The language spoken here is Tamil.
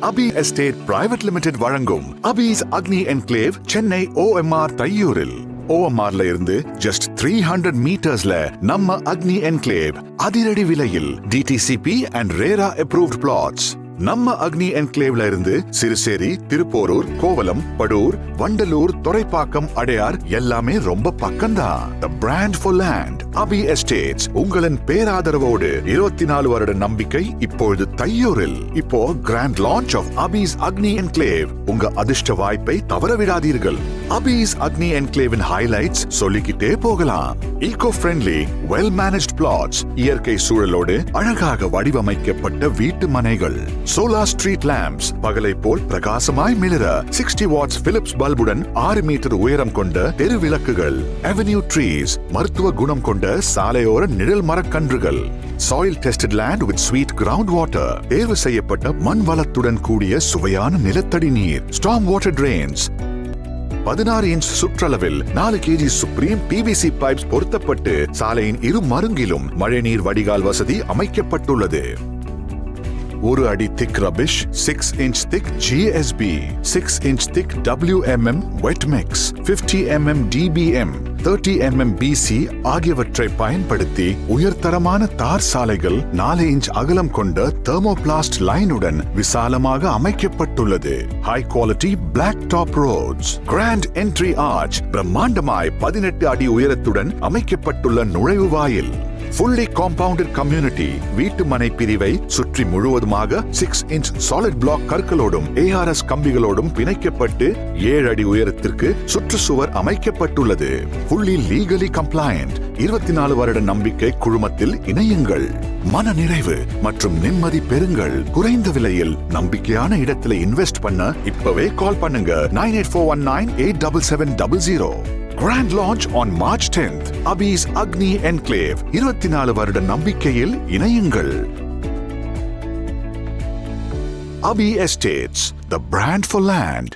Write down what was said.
அபி எஸ்டேட் பிரைவேட் லிமிடெட் வழங்கும் அபிஸ் அக்னி என்க்ளேவ் சென்னை OMR தையூரில். OMRல இருந்து ஜஸ்ட் 300 மீட்டர்ஸ்ல நம்ம அக்னி என்க்ளேவ் அதிரடி விலையில் DTCP and RERA approved plots. நம்ம அக்னி என்க்ளேவ்ல இருந்து சிறுசேரி, திருப்போரூர், கோவலம், படூர், வண்டலூர், துறைப்பாக்கம், அடையார் எல்லாமே ரொம்ப பக்கம்தான். The brand for land, Abhi Estates உங்களின் பேராதரவோடு 24 வருட நம்பிக்கை இப்பொழுது தையூரில். இப்போ grand launch of Abbe's Agni enclave. உங்க அதிர்ஷ்ட வாய்ப்பை தவறவிடாதீர்கள். அபிஸ் அக்னி என்க்ளேவின் ஹைலைட்ஸ் சொல்லிக்கிட்டே போகலாம். Eco friendly, well managed plots, இயற்கை சூழலோடு அழகாக வடிவமைக்கப்பட்ட வீட்டு மனைகள், சோலார் ஸ்ட்ரீட் லேம்ப்ஸ், பகலை போல் பிரகாசமாய் மிளிர 60 வாட்ஸ் பிலிப்ஸ் பல்புடன் 6 மீட்டர் உயரம் கொண்ட தெரு விளக்குகள், அவென்யூ ட்ரீஸ், மருத்துவ குணம் கொண்ட சாலையோர நிழல் மரக்கன்றுகள், soil tested land with sweet ground water, தேர்வு செய்யப்பட்ட மண் வளத்துடன் கூடிய சுவையான நிலத்தடி நீர், ஸ்டார்ம் வாட்டர் ட்ரெயின்ஸ், 16 இன்ச் சுற்றளவில் 4 kg சுப்ரீம் PVC பைப்ஸ் பொருத்தப்பட்டு சாலையின் இரு மருங்கிலும் மழைநீர் வடிகால் வசதி அமைக்கப்பட்டுள்ளது. 1 அடி திக் rubbish, 6 inch thick GSB, 6 inch thick WMM wet mix, 50 mm DBM, 30 mm BC ஆகியவற்றை பயன்படுத்தி உயர்தரமான தார் சாலைகள் 4 inch அகலம் கொண்ட தெர்மோபிளாஸ்ட் லைனுடன் விசாலமாக அமைக்கப்பட்டுள்ளது. High quality black top roads, grand entry arch, பிரம்மாண்டமாய் 18 அடி உயரத்துடன் அமைக்கப்பட்டுள்ள நுழைவு வாயில், fully compounded community, வீட்டு மனை பிரிவை சுற்றி முழுவதுமாக 6 inch solid block கற்களோடும் ARS கம்பிகளோடும் பிணைக்கப்பட்டு 7 அடி உயரத்திற்கு சுற்றுச்சுவர் அமைக்கப்பட்டுள்ளது. fully legally compliant, 24 வருட நம்பிக்கை குழுமத்தில் இணையுங்கள். மன நிறைவு மற்றும் நிம்மதி பெறுங்கள். குறைந்த விலையில் நம்பிக்கையான இடத்துல இன்வெஸ்ட் பண்ண இப்பவே கால் பண்ணுங்க 9841987700. Grand launch on March 10th. Abhi's Agni Enclave. 24 வருட நம்பிக்கையில் இணையுங்கள். Abhi Estates, the brand for land.